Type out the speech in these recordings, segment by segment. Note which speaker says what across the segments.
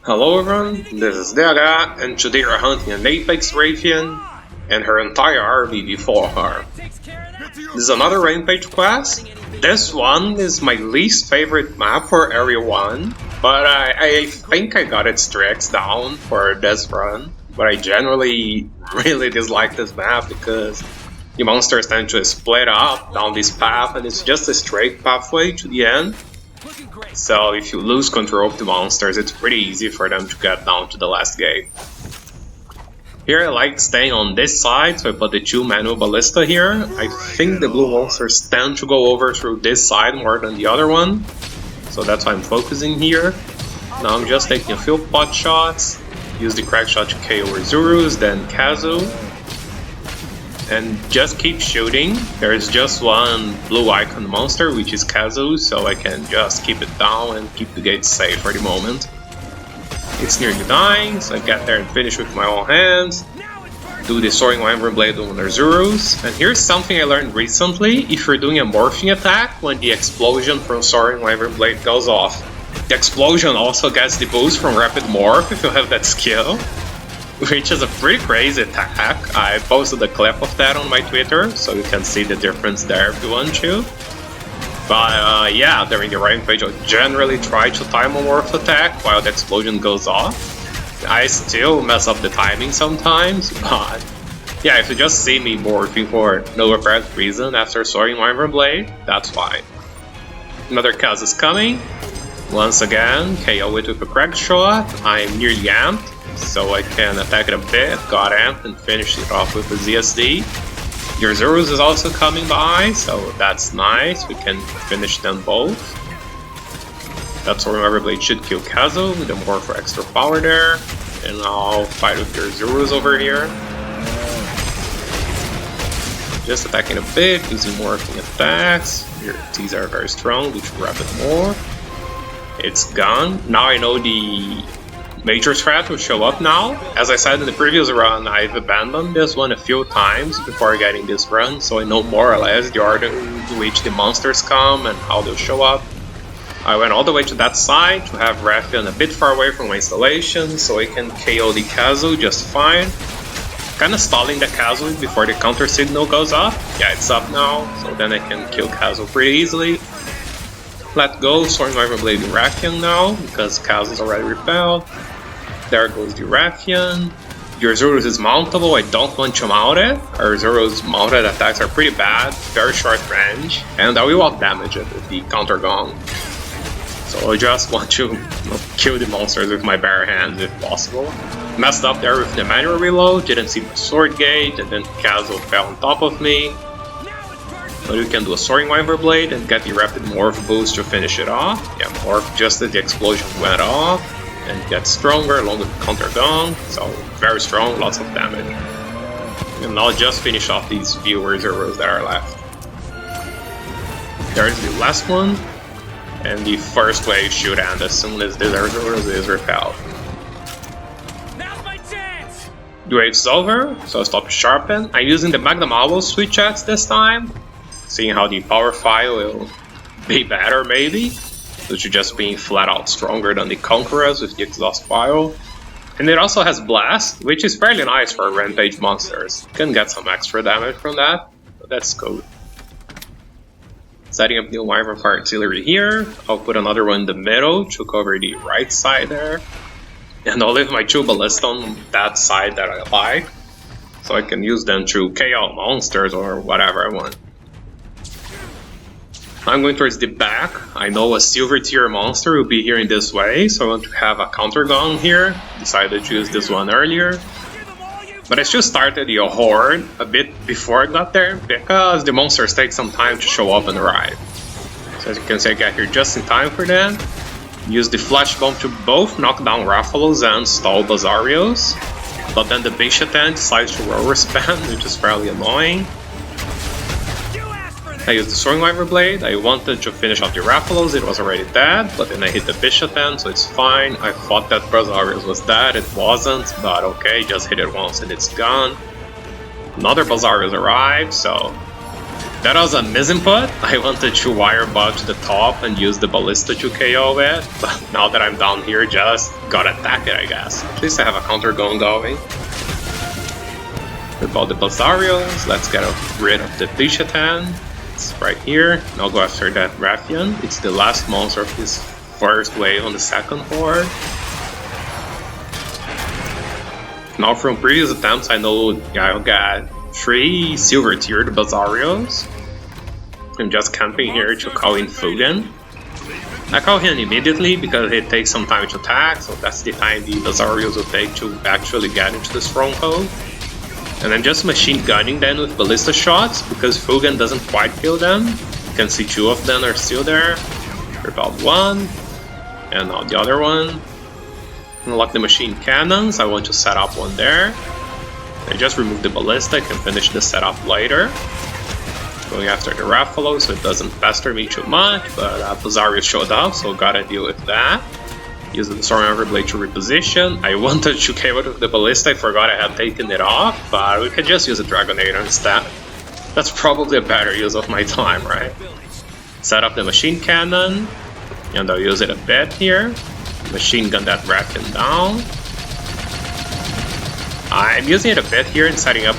Speaker 1: Hello everyone, this is Daga, and today we're hunting an Apex Rathian and her entire army before her. This is another Rampage quest. This one is my least favorite map for Area 1, but I think I got its tricks down for this run. But I generally really dislike this map because the monsters tend to split up down this path and it's just a straight pathway to the end. So if you lose control of the monsters, it's pretty easy for them to get down to the last gate. Here I like staying on this side, so I put the 2 manual ballista here. I think the blue monsters tend to go over through this side more than the other one, so that's why I'm focusing here. Now I'm just taking a few pot shots, use the crack shot to KO Zurus, then Kazu. And just keep shooting. There is just one blue icon monster, which is Kazu, so I can just keep it down and keep the gate safe for the moment. It's nearly dying, so I get there and finish with my own hands. Do the Soaring Wyvern Blade on their Zurus. And here's something I learned recently: if you're doing a morphing attack, when the explosion from Soaring Wyvern Blade goes off, the explosion also gets the boost from Rapid Morph if you have that skill, which is a pretty crazy attack. I posted a clip of that on my Twitter, so you can see the difference there if you want to. But yeah, during the Rampage I generally try to time a morph attack while the explosion goes off. I still mess up the timing sometimes, but yeah, if you just see me morphing for no apparent reason after Soaring Wyvern Blade, that's why. Another Kaz is coming. Once again, KO it with a crack shot. I'm nearly amped, so I can attack it a bit, got amped and finished it off with a ZSD. Your Zurus is also coming by, so that's nice, we can finish them both. That Soaring Wyvern Blade should kill Kazu with the more for extra power there. And I'll fight with your Zurus over here. Just attacking a bit, using morphing attacks. Your T's are very strong, which rapid more. It's gone. Now I know the major threat will show up now. As I said in the previous run, I've abandoned this one a few times before getting this run, so I know more or less the order in which the monsters come and how they'll show up. I went all the way to that side to have Rathian a bit far away from my installation, so I can KO the Kazu just fine. Kinda stalling the Kazu before the counter signal goes up. Yeah, it's up now, so then I can kill Kazu pretty easily. Let go Soaring Wyvern Blade the Rathian now, because Kazu is already repelled. There goes the Rathian. Your Zurus is mountable, I don't want to mount it. Our Zurus mounted attacks are pretty bad, very short range, and I will out damage it with the counter gong. So I just want to kill the monsters with my bare hands if possible. Messed up there with the manual reload, didn't see my sword gate, and then Kazu fell on top of me. But you can do a Soaring Wyvern Blade and get the Rapid Morph boost to finish it off. Yeah, Morph just as the explosion went off, and gets stronger along with the counter gong, so very strong, lots of damage. And I'll just finish off these few Zurus that are left. There's the last one, and the first wave should end as soon as the Zurus is repelled.
Speaker 2: Now's my chance!
Speaker 1: The wave's over, so I stop sharpen. I'm using the Magnum Owl switch axe this time, seeing how the power file will be better maybe, which is just being flat out stronger than the Conquerors with the exhaust file. And it also has Blast, which is fairly nice for Rampage monsters. You can get some extra damage from that, but that's cool. Setting up the Wyvern Fire Artillery here, I'll put another one in the middle to cover the right side there. And I'll leave my 2 ballista on that side that I like, so I can use them to KO monsters or whatever I want. I'm going towards the back. I know a silver tier monster will be here in this way, so I want to have a counter gong here. Decided to use this one earlier. But I still started the horde a bit before I got there, because the monsters take some time to show up and arrive. So as you can see, I got here just in time for that. Use the flash bomb to both knock down Rathalos and stall Bazarios. But then the Bishatan decides to overspam, which is fairly annoying. I used the Soaring Wyvern Blade. I wanted to finish off the Rathalos, it was already dead, but then I hit the Bishatan, so it's fine. I thought that Bazarios was dead, it wasn't, but okay, just hit it once and it's gone. Another Bazarios arrived, so That was a misinput. I wanted to wire bug to the top and use the ballista to KO it, but now that I'm down here, just gotta attack it, I guess. At least I have a counter gun going. With all the Bazarios, let's get rid of the Bishatan. It's right here. I'll go after that Rathian. It's the last monster of his first wave on the second horde. Now from previous attempts, I know I got 3 silver tiered Bazarios. I'm just camping here to call in Fugan. I call him immediately because it takes some time to attack, so that's the time the Bazarios will take to actually get into the stronghold. And I'm just machine gunning them with ballista shots because Fugan doesn't quite kill them. You can see 2 of them are still there. Repelled 1, and now the other one. Unlock the machine cannons, I want to set up one there. I just remove the ballista, I can finish the setup later. Going after the Raffalo so it doesn't pester me too much, but Bazario showed up, so gotta deal with that. Use the Storm Blade to reposition. I wanted to KO it with the ballista, I forgot I had taken it off, but we could just use a Dragonator instead. That's probably a better use of my time, right? Set up the machine cannon, and I'll use it a bit here. Machine gun that Rathian down. I'm using it a bit here and setting up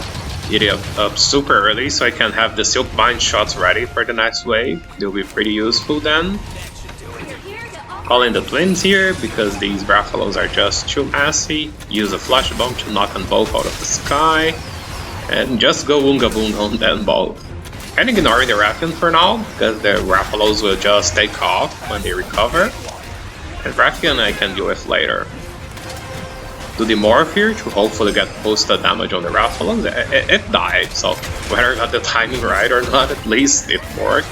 Speaker 1: it up super early so I can have the Silkbind shots ready for the next wave. They'll be pretty useful then. Calling the twins here because these Rathalos are just too messy. Use a flash bomb to knock them both out of the sky. And just go Woonga Boom on them both. And ignoring the Rathian for now because the Rathalos will just take off when they recover. And Rathian I can deal with later. Do the morph here to hopefully get posted damage on the Raffalo. It died, so whether I got the timing right or not, at least it worked.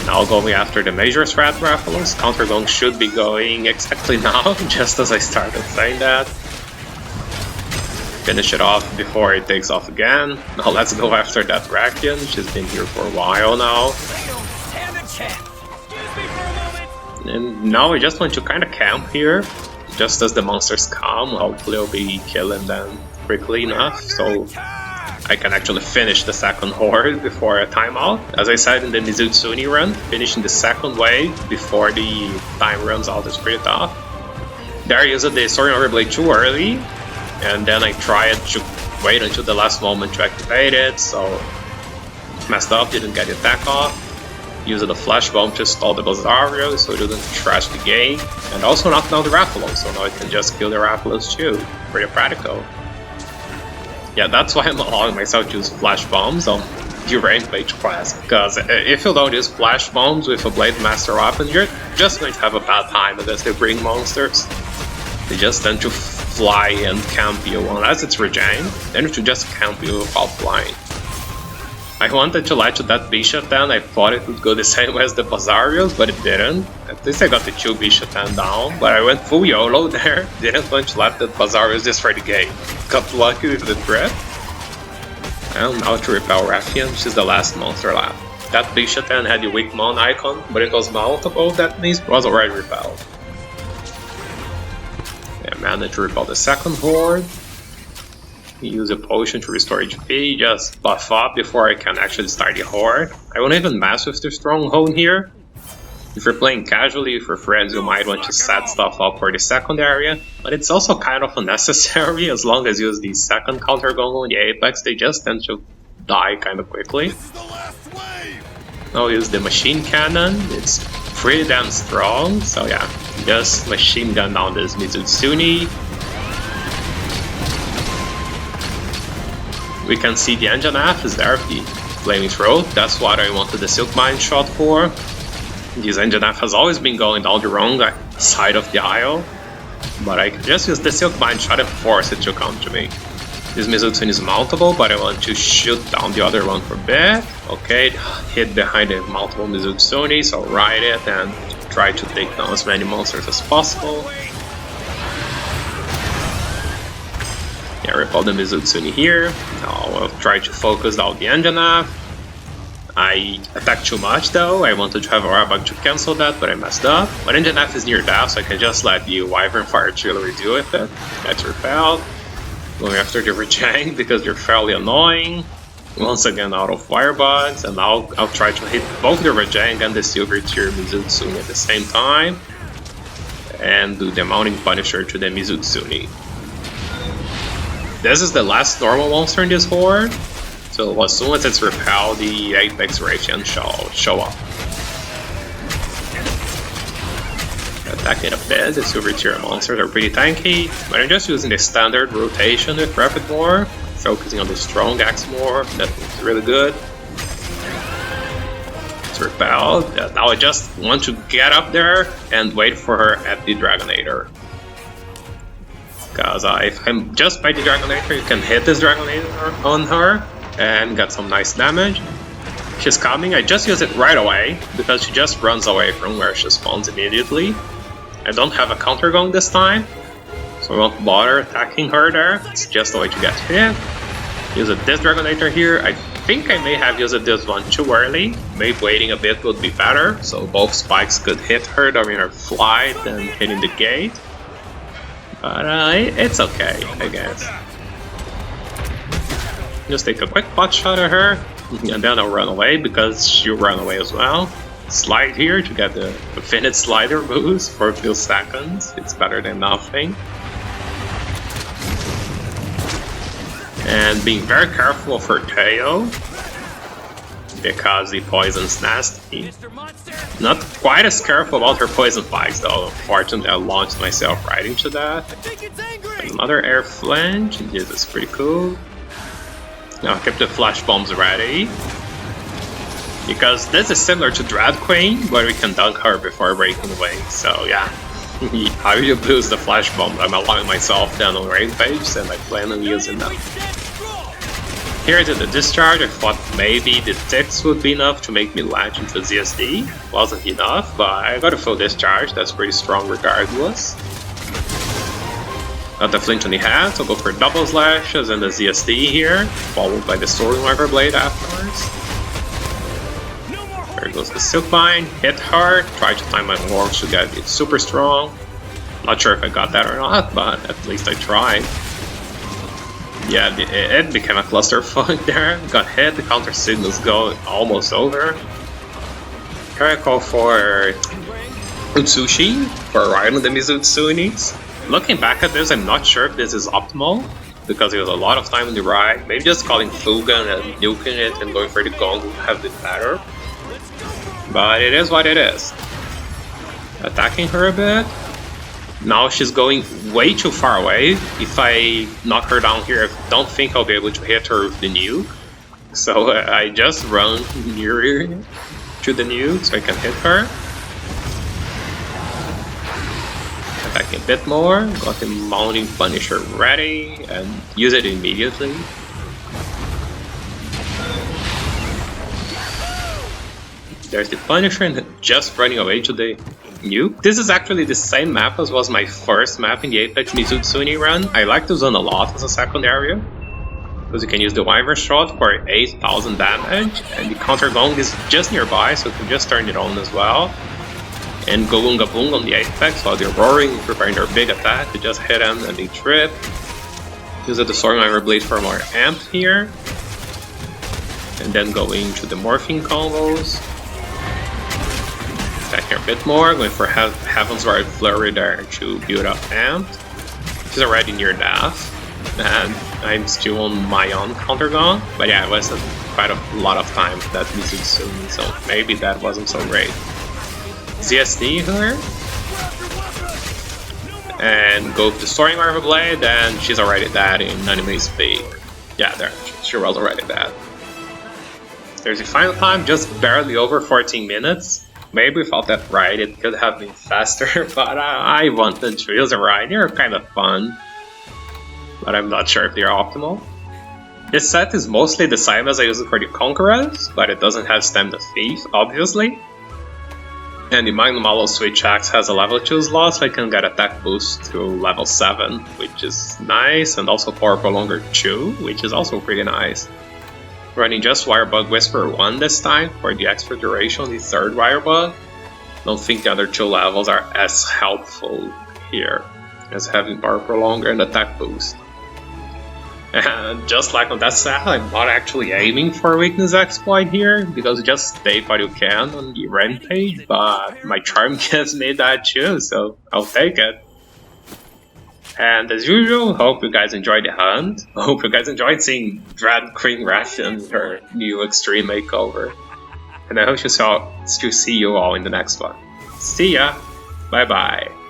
Speaker 1: Now going after the major threat Raffalos. Counter gun should be going exactly now, just as I started saying that. Finish it off before it takes off again. Now let's go after that Rathian. She's been here for a while now. And now I just want to kind of camp here. Just as the monsters come, hopefully I'll be killing them quickly enough so I can actually finish the second horde before a timeout. As I said in the Mizutsuni run, finishing the second wave before the time runs out is pretty tough. There I used the Soaring Overblade too early, and then I tried to wait until the last moment to activate it, so messed up, didn't get the attack off. Used the flash bomb to stall the Bazario so it didn't trash the game, and also knocked down the Rathalos, so now I can just kill the Rathalos too. Pretty practical. Yeah, that's why I'm allowing myself to use flash bombs on the Rampage class, because if you don't use flash bombs with a Blade Master weapon, you're just going to have a bad time against the Bring monsters. They just tend to fly and camp you, unless it's regen, then you should just camp you without flying. I wanted to latch to that Bishop then, I thought it would go the same way as the Bazarios, but it didn't. At least I got the 2 Bishop down, but I went full YOLO there, didn't want to let the Bazarios destroy the game. Got lucky with the trip. And now to repel Rathian, she's the last monster left. That Bishop had the weak mount icon, but it was mountable, that means it was already repelled. I managed to repel the second horde. Use a potion to restore HP, just buff up before I can actually start the horde. I won't even mess with the stronghold here. If you're playing casually with your friends, you might want to set stuff up for the second area, but it's also kind of unnecessary as long as you use the second counter gun on the Apex, they just tend to die kind of quickly. Now use the machine cannon, it's pretty damn strong, so yeah, just machine gun down this Mizutsuni. We can see the engine F is there, the Flaming Throat, that's what I wanted the Silkbind shot for. This engine F has always been going down the wrong side of the aisle, but I can just use the Silkbind shot and force it to come to me. This Mizutsuni is mountable, but I want to shoot down the other one for a bit. Okay, hit behind the mountable Mizutsuni, so ride it and try to take down as many monsters as possible. Yeah, repel the Mizutsuni here. Now I'll try to focus out the engine F. I attacked too much though, I wanted to have a Rabag to cancel that, but I messed up. But engine F is near death, so I can just let the Wyvern Fire Artillery deal with it. That's repelled. Going after the Rejang because they're fairly annoying. Once again out of firebugs, and now I'll try to hit both the Rajang and the silver tier Mizutsune at the same time. And do the mounting punisher to the Mizutsune. This is the last normal monster in this horde, so as soon as it's repelled, the Apex Rathian shall show up. Attacking a bit, the silver tier monsters are pretty tanky, but I'm just using the standard rotation with Rapid more, focusing on the strong axe more, that looks really good. It's repelled, now I just want to get up there and wait for her at the Dragonator. Because if I'm just by the Dragonator, you can hit this Dragonator on her and get some nice damage. She's coming, I just use it right away, because she just runs away from where she spawns immediately. I don't have a counter going this time, so I won't bother attacking her there. It's just a way to get hit. Use this Dragonator here. I think I may have used this one too early. Maybe waiting a bit would be better, so both spikes could hit her during her flight and hitting the gate. But it's okay, I guess. Just take a quick pot shot at her, and then I'll run away because she'll run away as well. Slide here to get the infinite slider boost for a few seconds. It's better than nothing. And being very careful of her tail, because the poison's nasty. Not quite as careful about her poison spikes though. Unfortunately, I launched myself right into that. There's another air flange, and this is pretty cool. Now I kept the flash bombs ready, because this is similar to Dread Queen, where we can dunk her before breaking away. So yeah, how you boost the flash bomb? I'm allowing myself down on Rampage, and I plan on using them. Here I did the discharge. I thought maybe the ticks would be enough to make me latch into ZSD. Wasn't enough, but I got a full discharge. That's pretty strong regardless. Got the flinch on the hat, so I'll go for double slashes and the ZSD here, followed by the Storymarker Blade afterwards. There goes the Silkvine, hit hard, try to time my warps to get it super strong. Not sure if I got that or not, but at least I tried. Yeah, it became a clusterfuck there. Got hit, the counter signals go almost over. Here I call for Utsushi for riding the Mizutsunis. Looking back at this, I'm not sure if this is optimal, because it was a lot of time in the ride. Maybe just calling Fuga and nuking it and going for the gong would have been better. But it is what it is. Attacking her a bit. Now she's going way too far away. If I knock her down here, I don't think I'll be able to hit her with the nuke. So I just run nearer to the nuke so I can hit her. Attacking a bit more, got the mounting punisher ready, and use it immediately. There's the punisher and just running away to the nuke. This is actually the same map as was my first map in the Apex Mizutsune run. I like this one a lot as a secondary, because you can use the Wyvern Shot for 8,000 damage, and the counter gong is just nearby, so you can just turn it on as well. And go Unga Boong on the Apex while they're roaring, preparing their big attack to just hit them and they trip. Use the Storymarker Blade for more amp here. And then going to the morphing combos. Attacking a bit more, going for Heaven's Ward Flurry there to build up amp. She's already near death. And I'm still on my own counter gong. But yeah, I wasted quite a lot of time with that Mizutsune, so maybe that wasn't so great. ZSD her, and go with the Storymarker Blade, and she's already dead in enemy speed. Yeah, there, she was already dead. There's the final time, just barely over 14 minutes. Maybe without that ride it could have been faster, but I wanted to use a ride. They're kind of fun, but I'm not sure if they're optimal. This set is mostly the same as I use it for the Conquerors, but it doesn't have Stamina Thief, obviously. And the Magnum Aloe Switch Axe has a level 2 slot, so I can get attack boost to level 7, which is nice, and also Power Prolonger 2, which is also pretty nice. Running just Wirebug Whisperer 1 this time for the extra duration, the third Wirebug. Don't think the other 2 levels are as helpful here as having Power Prolonger and attack boost. And just like on that side, I'm not actually aiming for a weakness exploit here, because just take what you can on the Rampage, but my charm gives me that too, so I'll take it. And as usual, hope you guys enjoyed the hunt. Hope you guys enjoyed seeing Drag Queen Rathian with her new extreme makeover. And I hope to see you all in the next one. See ya! Bye bye!